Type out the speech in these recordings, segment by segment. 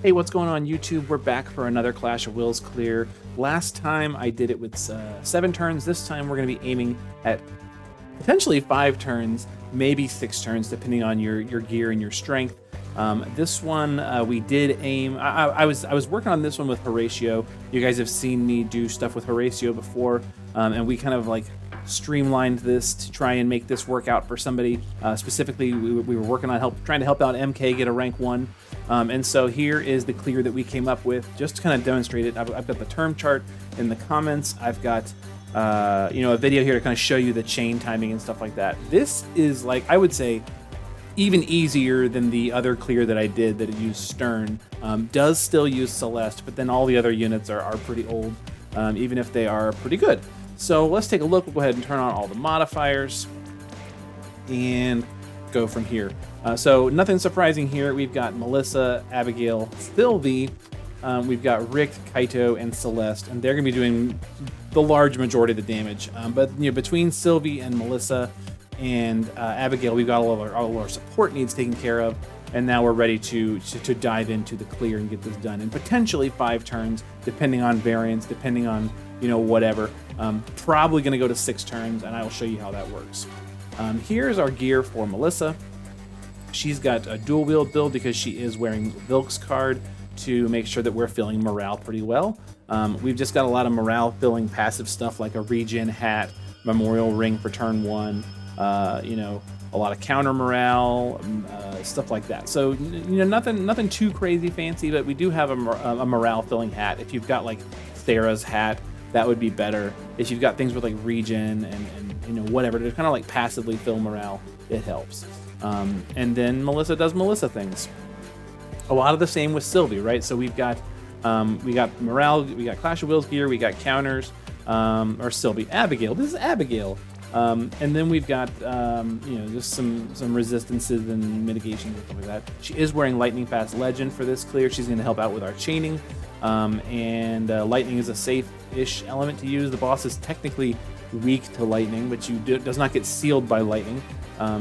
Hey, what's going on YouTube? We're back for another Clash of Wills clear. Last time I did it with 7 turns. This time we're going to be aiming at potentially 5 turns, maybe 6 turns, depending on your gear and your strength. This one we did aim. I was working on this one with Horatio. You guys have seen me do stuff with Horatio before, and we kind of like streamlined this to try and make this work out for somebody. Specifically, we were working on trying to help out MK get a rank 1. And so here is the clear that we came up with, just to kind of demonstrate it. I've got the term chart in the comments. I've got a video here to kind of show you the chain timing and stuff like that. This is, like, I would say, even easier than the other clear that I did that used Stern. Does still use Celeste, but then all the other units are pretty old, even if they are pretty good. So let's take a look. We'll go ahead and turn on all the modifiers and go from here. So nothing surprising here. We've got Melissa, Abigail, Sylvie. We've got Rick, Kaito, and Celeste, and they're going to be doing the large majority of the damage. But between Sylvie and Melissa and Abigail, we've got all of our support needs taken care of, and now we're ready to dive into the clear and get this done in potentially 5 turns, depending on variance, depending on whatever. Probably going to go to 6 turns, and I will show you how that works. Here's our gear for Melissa. She's got a dual wield build because she is wearing Vilk's card to make sure that we're filling morale pretty well. We've just got a lot of morale filling passive stuff like a regen hat, memorial ring for turn 1, a lot of counter morale, stuff like that. So nothing too crazy fancy, but we do have a morale filling hat. If you've got like Thera's hat, that would be better. If you've got things with like regen and whatever to kind of like passively fill morale, it helps. And then Melissa does Melissa things. A lot of the same with Sylvie, right? So we got morale, we got Clash of Wills gear, we got counters, or Sylvie. Abigail, this is Abigail. And then we've got just some resistances and mitigations and stuff like that. She is wearing Lightning Fast Legend for this clear. She's going to help out with our chaining. And lightning is a safe-ish element to use. The boss is technically weak to lightning, but does not get sealed by lightning.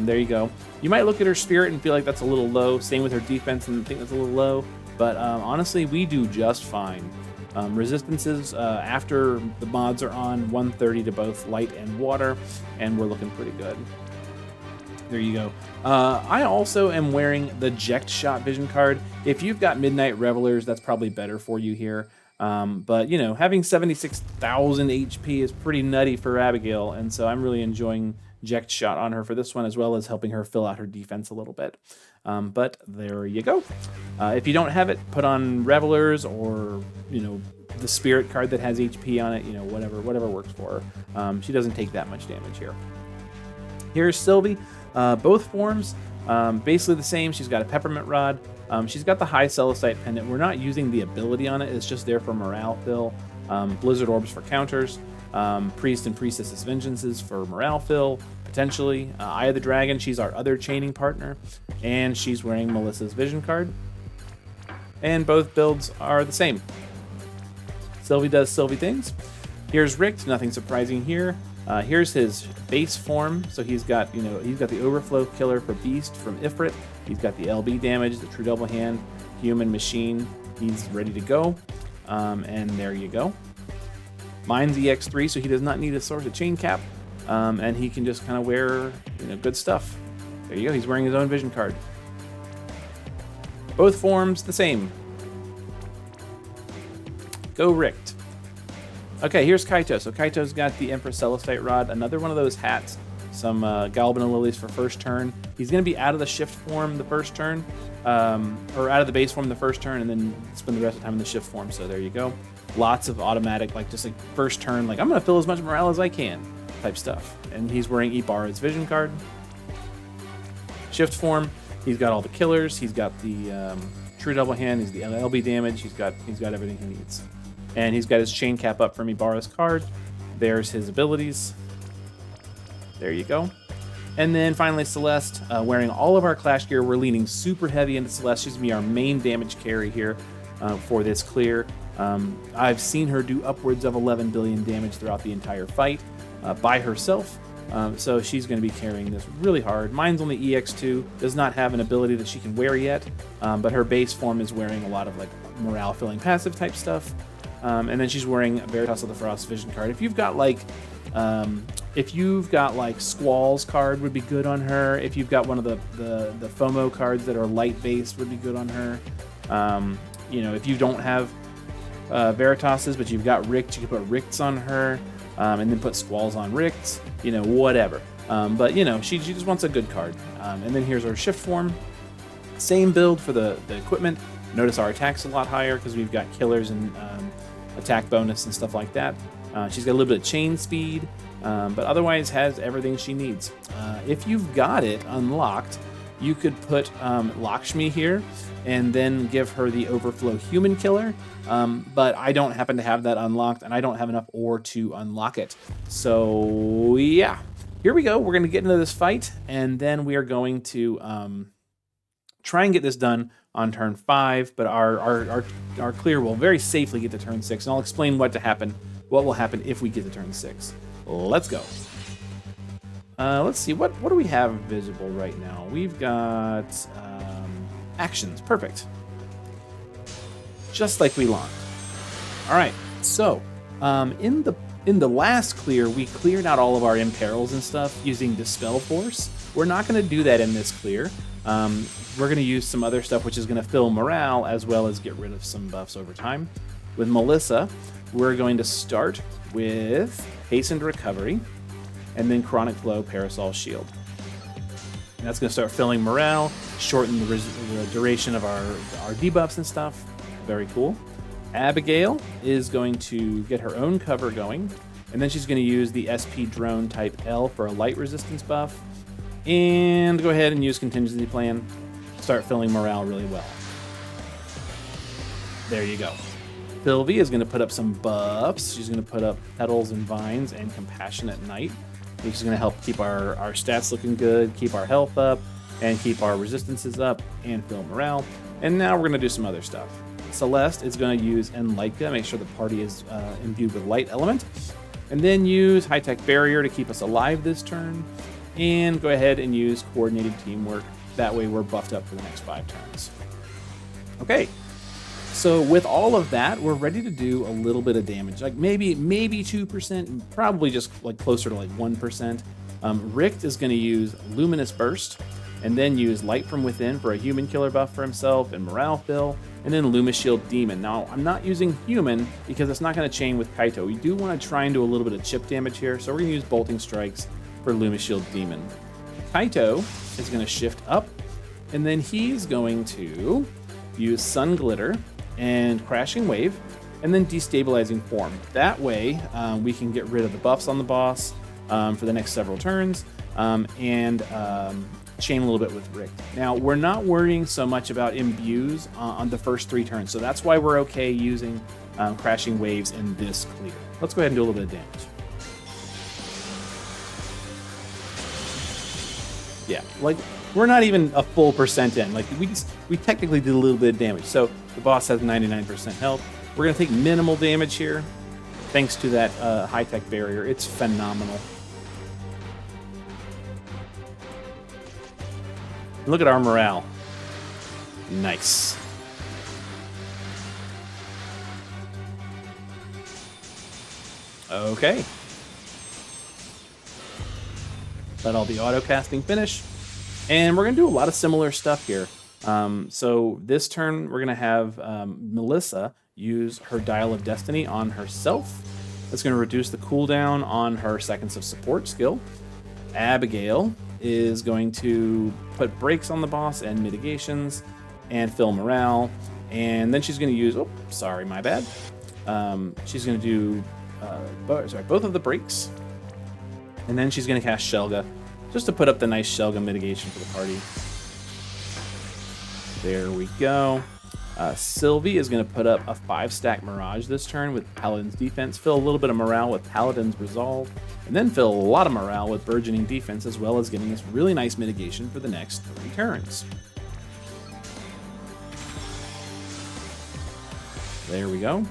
There you go. You might look at her spirit and feel like that's a little low. Same with her defense and think that's a little low. But honestly, we do just fine. Resistances after the mods are on 130 to both light and water, and we're looking pretty good. There you go. I also am wearing the Ject Shot Vision card. If you've got Midnight Revelers, that's probably better for you here. But having 76,000 HP is pretty nutty for Abigail, and so I'm really enjoying Ject Shot on her for this one, as well as helping her fill out her defense a little bit. But there you go. If you don't have it, put on Revelers or the Spirit card that has HP on it. Whatever works for her. She doesn't take that much damage here. Here's Sylvie. Both forms basically the same. She's got a Peppermint Rod. She's got the High Celestite Pendant. We're not using the ability on it. It's just there for morale fill. Blizzard Orbs for counters. Priest and Priestess's Vengeances for morale fill, potentially. Eye of the Dragon, she's our other chaining partner, and she's wearing Melissa's Vision card. And both builds are the same. Sylvie does Sylvie things. Here's Rick, nothing surprising here. Here's his base form. So he's got the Overflow Killer for Beast from Ifrit. He's got the LB damage, the True Double Hand, Human Machine. He's ready to go. And there you go. Mine's EX3, so he does not need a source of chain cap, and he can just kind of wear good stuff. There you go. He's wearing his own vision card. Both forms the same. Go Richt. Okay, here's Kaito. So Kaito's got the Empress Celestite Rod, another one of those hats. Some Galbanal Lilies for first turn. He's going to be out of the shift form the first turn, or out of the base form the first turn, and then spend the rest of the time in the shift form. So there you go. Lots of automatic, just like first turn, like I'm going to fill as much morale as I can type stuff. And he's wearing Ibarra's Vision card. Shift form, he's got all the killers. He's got the True Double Hand. He's the LB damage. He's got everything he needs. And he's got his chain cap up from Ibarra's card. There's his abilities. There you go. And then finally Celeste, wearing all of our Clash gear. We're leaning super heavy into Celeste. She's going to be our main damage carry here for this clear. I've seen her do upwards of 11 billion damage throughout the entire fight by herself. So she's going to be carrying this really hard. Mine's only EX2, does not have an ability that she can wear yet, but her base form is wearing a lot of like morale filling passive type stuff. And then she's wearing Veritas of the Frost Vision card. If you've got like Squall's card would be good on her. If you've got one of the FOMO cards that are light based would be good on her. You know, if you don't have Veritas's, but you've got Richt, you can put Richts on her, and then put Squalls on Richts, you know, whatever. But, you know, she just wants a good card. And then here's our shift form. Same build for the equipment. Notice our attack's a lot higher because we've got killers and attack bonus and stuff like that. She's got a little bit of chain speed, but otherwise has everything she needs. If you've got it unlocked, you could put Lakshmi here and then give her the Overflow Human Killer, but I don't happen to have that unlocked, and I don't have enough ore to unlock it. So yeah, here we go. We're going to get into this fight, and then we are going to try and get this done on turn 5, but our clear will very safely get to turn 6, and I'll explain what will happen if we get to turn 6. Let's go. Let's see, what do we have visible right now? We've got actions. Perfect. Just like we launched. All right, so in the last clear, we cleared out all of our imperils and stuff using Dispel Force. We're not going to do that in this clear. We're going to use some other stuff, which is going to fill morale as well as get rid of some buffs over time. With Melissa, we're going to start with Hastened Recovery, and then Chronic Flow, Parasol Shield. And that's going to start filling morale, shorten the duration of our debuffs and stuff. Very cool. Abigail is going to get her own cover going, and then she's going to use the SP Drone Type L for a light resistance buff, and go ahead and use Contingency Plan. Start filling morale really well. There you go. Sylvie is going to put up some buffs. She's going to put up Petals and Vines and Compassionate Night. Which is going to help keep our stats looking good, keep our health up, and keep our resistances up, and fill morale. And now we're going to do some other stuff. Celeste is going to use Enlightka, make sure the party is imbued with light element. And then use High-Tech Barrier to keep us alive this turn. And go ahead and use Coordinated Teamwork. That way we're buffed up for the next 5 turns. Okay. So with all of that, we're ready to do a little bit of damage, like maybe 2%, probably just like closer to like 1%. Richt is going to use Luminous Burst, and then use Light from Within for a human killer buff for himself and morale fill, and then Luma Shield Demon. Now, I'm not using human because it's not going to chain with Kaito. We do want to try and do a little bit of chip damage here, so we're going to use Bolting Strikes for Luma Shield Demon. Kaito is going to shift up, and then he's going to use Sun Glitter and Crashing Wave, and then Destabilizing Form. That way, we can get rid of the buffs on the boss for the next several turns, and chain a little bit with Richt. Now, we're not worrying so much about imbues on the first 3 turns, so that's why we're okay using Crashing Waves in this clear. Let's go ahead and do a little bit of damage. Yeah, like, we're not even a full percent in. Like, we technically did a little bit of damage. So the boss has 99% health. We're going to take minimal damage here, thanks to that high-tech barrier. It's phenomenal. Look at our morale. Nice. Okay. Let all the auto casting finish. And we're going to do a lot of similar stuff here. So this turn, we're going to have Melissa use her Dial of Destiny on herself. That's going to reduce the cooldown on her Seconds of Support skill. Abigail is going to put brakes on the boss and mitigations and fill morale. And then she's going to use, oh, sorry, my bad. She's going to do both of the brakes. And then she's going to cast Shelga, just to put up the nice Shelga mitigation for the party. There we go. Sylvie is going to put up a 5-stack Mirage this turn with Paladin's Defense, fill a little bit of morale with Paladin's Resolve, and then fill a lot of morale with Burgeoning Defense, as well as getting us really nice mitigation for the next 3 turns. There we go.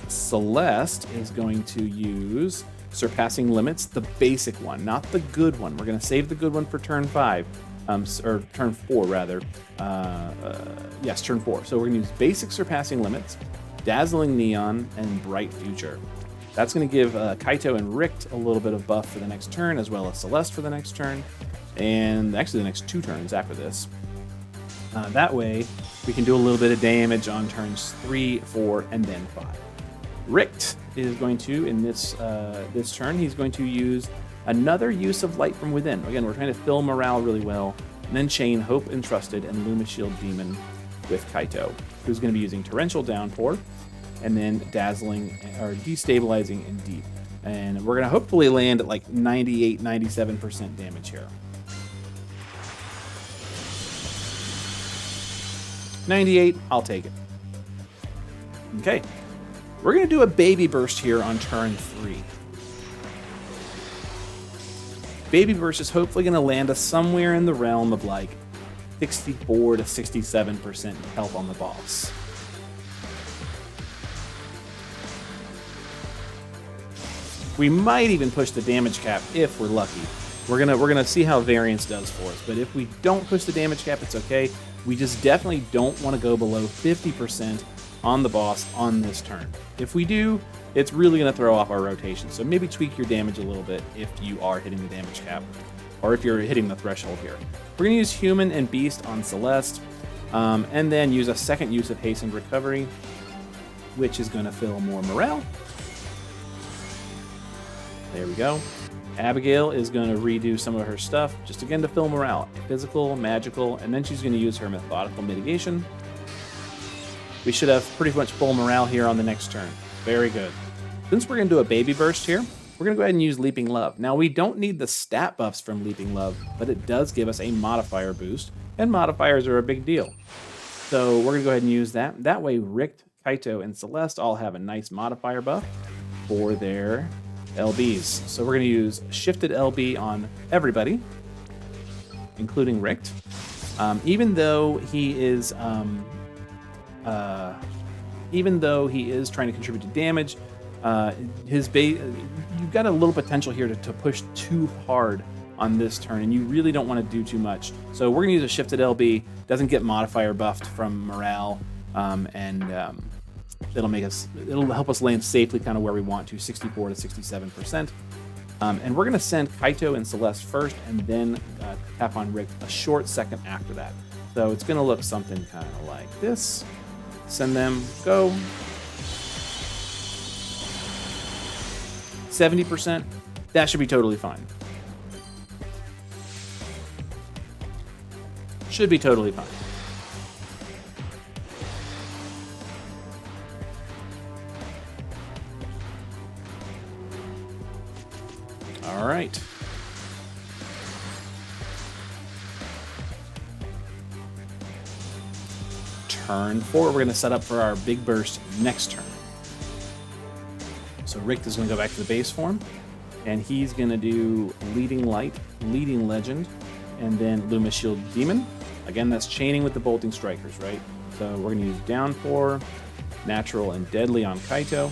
Celeste is going to use Surpassing Limits, the basic one, not the good one. We're going to save the good one for turn 5, or turn 4 rather. Yes, turn 4. So we're going to use basic Surpassing Limits, Dazzling Neon, and Bright Future. That's going to give Kaito and Richt a little bit of buff for the next turn, as well as Celeste for the next turn, and actually the next 2 turns after this. That way, we can do a little bit of damage on turns 3, 4, and then 5. Richt is going to, in this this turn, he's going to use another use of Light from Within. Again, we're trying to fill morale really well, and then chain Hope Entrusted and Luma Shield Demon with Kaito, who's going to be using Torrential Downpour, and then Dazzling, or Destabilizing and Deep. And we're going to hopefully land at like 98, 97% damage here. 98, I'll take it. Okay, we're going to do a Baby Burst here on turn 3. Baby Burst is hopefully going to land us somewhere in the realm of like 64 to 67% health on the boss. We might even push the damage cap if we're lucky. We're gonna see how variance does for us, but if we don't push the damage cap, it's okay. We just definitely don't want to go below 50% on the boss on this turn. If we do, it's really gonna throw off our rotation. So maybe tweak your damage a little bit if you are hitting the damage cap, or if you're hitting the threshold here. We're gonna use Human and Beast on Celeste, and then use a second use of Hastened Recovery, which is gonna fill more morale. There we go. Abigail is going to redo some of her stuff, just again to fill morale. Physical, magical, and then she's going to use her methodical mitigation. We should have pretty much full morale here on the next turn. Very good. Since we're going to do a Baby Burst here, we're going to go ahead and use Leaping Love. Now, we don't need the stat buffs from Leaping Love, but it does give us a modifier boost, and modifiers are a big deal. So we're going to go ahead and use that. That way, Richt, Kaito, and Celeste all have a nice modifier buff for their LBs. So we're going to use Shifted LB on everybody, including Richt. Even though he is trying to contribute to damage, you've got a little potential here to push too hard on this turn, and you really don't want to do too much. So we're going to use a Shifted LB. Doesn't get modifier buffed from morale, it'll help us land safely kind of where we want to, 64 to 67%. And we're going to send Kaito and Celeste first, and then tap on Rick a short second after that. So it's going to look something kind of like this. Send them, go. 70%, that should be totally fine. Should be totally fine. All right. Turn 4, we're going to set up for our big burst next turn. So Rick is going to go back to the base form, and he's going to do Leading Light, Leading Legend, and then Luma Shield Demon. Again, that's chaining with the Bolting Strikers, right? So we're going to use Downpour, Natural, and Deadly on Kaito.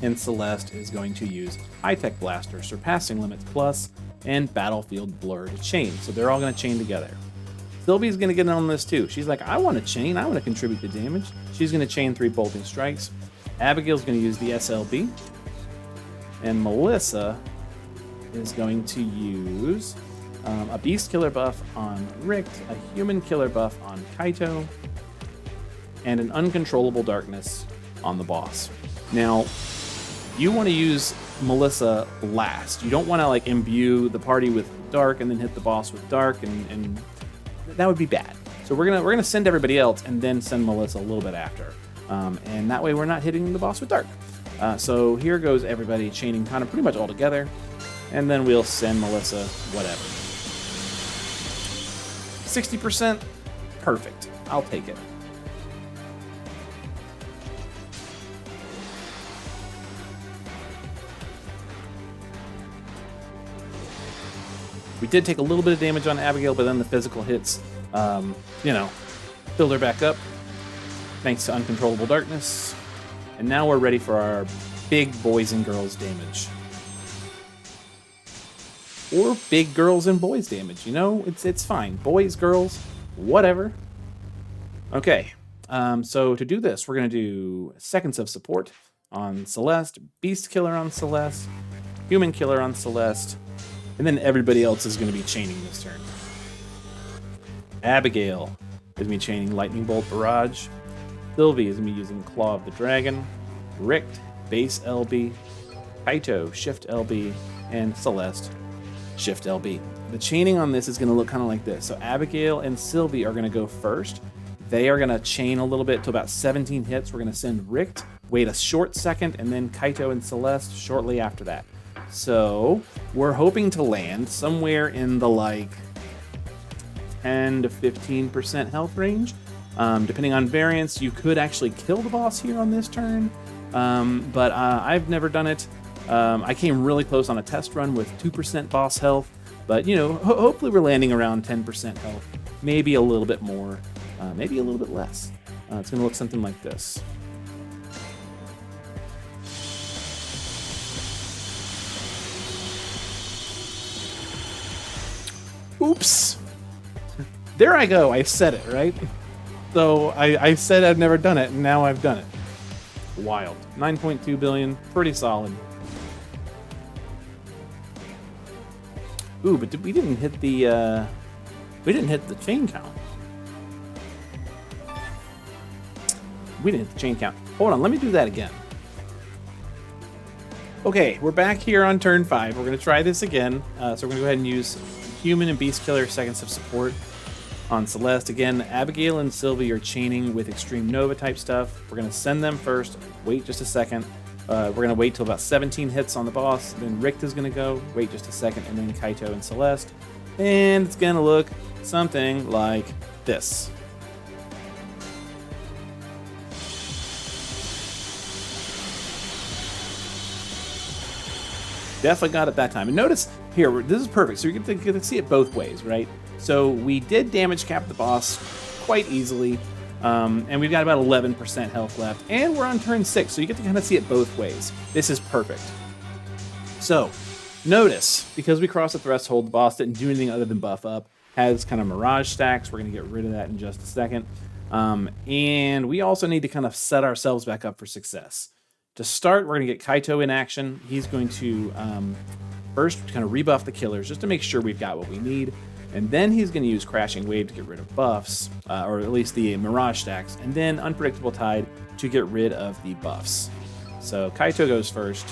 And Celeste is going to use High-Tech Blaster, Surpassing Limits Plus, and Battlefield Blur to chain. So they're all going to chain together. Sylvie's going to get in on this too. She's like, I want to chain. I want to contribute to damage. She's going to chain 3 Bolting Strikes. Abigail's going to use the SLB. And Melissa is going to use a Beast Killer buff on Rick, a Human Killer buff on Kaito, and an Uncontrollable Darkness on the boss. Now, you want to use Melissa last. You don't want to like imbue the party with dark and then hit the boss with dark, and that would be bad. So we're gonna send everybody else and then send Melissa a little bit after, and that way we're not hitting the boss with dark. So here goes everybody chaining kind of pretty much all together, and then we'll send Melissa whatever. 60%, perfect. I'll take it. We did take a little bit of damage on Abigail, but then the physical hits, filled her back up, thanks to Uncontrollable Darkness. And now we're ready for our big boys and girls damage. or big girls and boys damage. You know, it's fine. Boys, girls, whatever. Okay, so to do this, we're gonna do Seconds of Support on Celeste, Beast Killer on Celeste, Human Killer on Celeste, and then everybody else is gonna be chaining this turn. Abigail is gonna be chaining Lightning Bolt Barrage. Sylvie is gonna be using Claw of the Dragon. Richt, Base LB. Kaito, Shift LB. And Celeste, Shift LB. The chaining on this is gonna look kind of like this. So Abigail and Sylvie are gonna go first. They are gonna chain a little bit to about 17 hits. We're gonna send Richt, wait a short second, and then Kaito and Celeste shortly after that. So we're hoping to land somewhere in the like 10 to 15% health range. Depending on variance, you could actually kill the boss here on this turn, but I've never done it. I came really close on a test run with 2% boss health, but you know, hopefully we're landing around 10% health, maybe a little bit more, maybe a little bit less. It's going to look something like this. Oops. There I go. I said it, right? So I said I've never done it, and now I've done it. Wild. 9.2 billion. Pretty solid. Ooh, but we didn't hit the chain count. We didn't hit the chain count. Hold on, let me do that again. Okay, we're back here on turn 5. We're going to try this again. So we're going to go ahead and use Human and Beast Killer Seconds of Support on Celeste. Again, Abigail and Sylvie are chaining with Extreme Nova type stuff. We're going to send them first, wait just a second. We're going to wait till about 17 hits on the boss. Then Richt is going to go, wait just a second, and then Kaito and Celeste. And it's going to look something like this. Definitely got it that time. And notice here, this is perfect. So you're going to see it both ways, right? So we did damage cap the boss quite easily. And we've got about 11% health left. And we're on turn 6, so you get to kind of see it both ways. This is perfect. So notice, because we crossed the threshold, the boss didn't do anything other than buff up. Has kind of Mirage stacks. We're going to get rid of that in just a second. And we also need to kind of set ourselves back up for success. To start, we're going to get Kaito in action. He's going to first kind of rebuff the killers just to make sure we've got what we need. And then he's going to use Crashing Wave to get rid of buffs, or at least the Mirage stacks. And then Unpredictable Tide to get rid of the buffs. So Kaito goes first,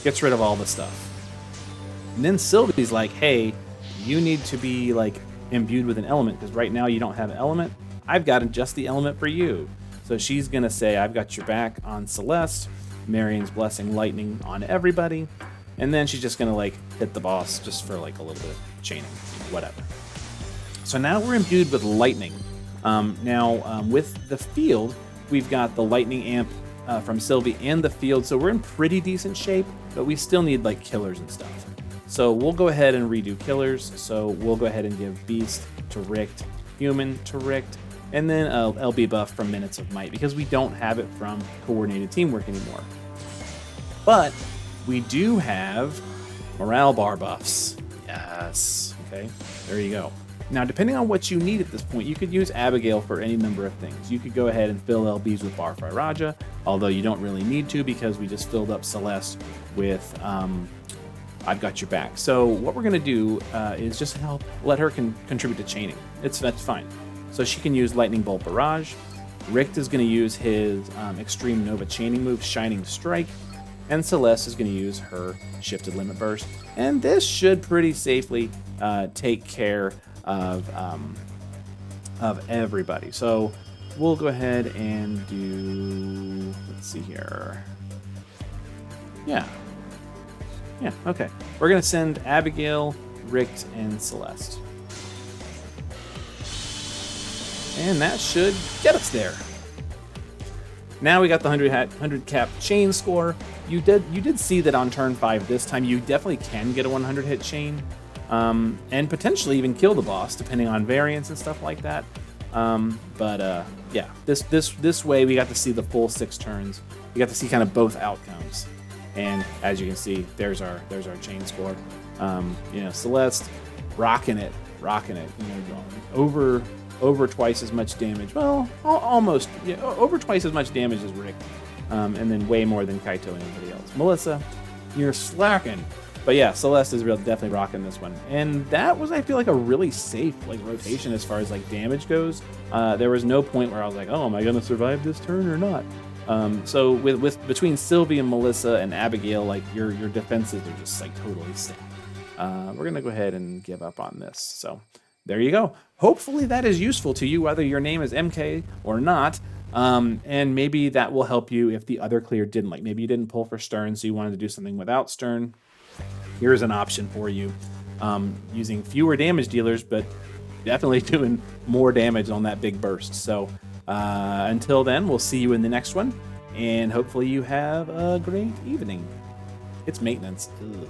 gets rid of all the stuff. And then Sylvie's like, hey, you need to be like imbued with an element, because right now you don't have an element. I've got just the element for you. So she's going to say, I've got your back on Celeste, Marion's Blessing Lightning on everybody, and then she's just going to like hit the boss just for like a little bit of chaining, whatever. So now we're imbued with Lightning. With the field, we've got the Lightning Amp from Sylvie and the field, so we're in pretty decent shape, but we still need like killers and stuff. So we'll go ahead and redo killers. So we'll go ahead and give Beast to Richt, Human to Richt, and then LB buff from Minutes of Might, because we don't have it from Coordinated Teamwork anymore. But we do have morale bar buffs. Yes. Okay, there you go. Now, depending on what you need at this point, you could use Abigail for any number of things. You could go ahead and fill LBs with Barfly Raja, although you don't really need to, because we just filled up Celeste with I've got your back. So what we're going to do is just help let her contribute to chaining. That's fine. So she can use Lightning Bolt Barrage. Richt is going to use his Extreme Nova chaining move, Shining Strike. And Celeste is going to use her Shifted Limit Burst. And this should pretty safely take care of everybody. So we'll go ahead and do, let's see here. Yeah, okay. We're going to send Abigail, Richt, and Celeste. And that should get us there. Now we got the 100 cap chain score. You did see that on turn 5 this time. You definitely can get a 100 hit chain, and potentially even kill the boss depending on variance and stuff like that. Yeah, this way we got to see the full 6 turns. We got to see kind of both outcomes. And as you can see, there's our chain score. You know, Celeste rocking it. You know, over twice as much damage. Well, almost, yeah, over twice as much damage as Rick, and then way more than Kaito and anybody else. Melissa, you're slacking. But yeah, Celeste is definitely rocking this one. And that was, I feel like, a really safe like rotation as far as like damage goes. There was no point where I was like, oh, am I going to survive this turn or not? So with between Sylvie and Melissa and Abigail, like your defenses are just like totally stacked. We're going to go ahead and give up on this. So there you go. Hopefully that is useful to you, whether your name is MK or not. And maybe that will help you if the other clear didn't. Like maybe you didn't pull for Stern, so you wanted to do something without Stern. Here's an option for you, using fewer damage dealers, but definitely doing more damage on that big burst. So until then, we'll see you in the next one, and hopefully you have a great evening. It's maintenance. Ugh.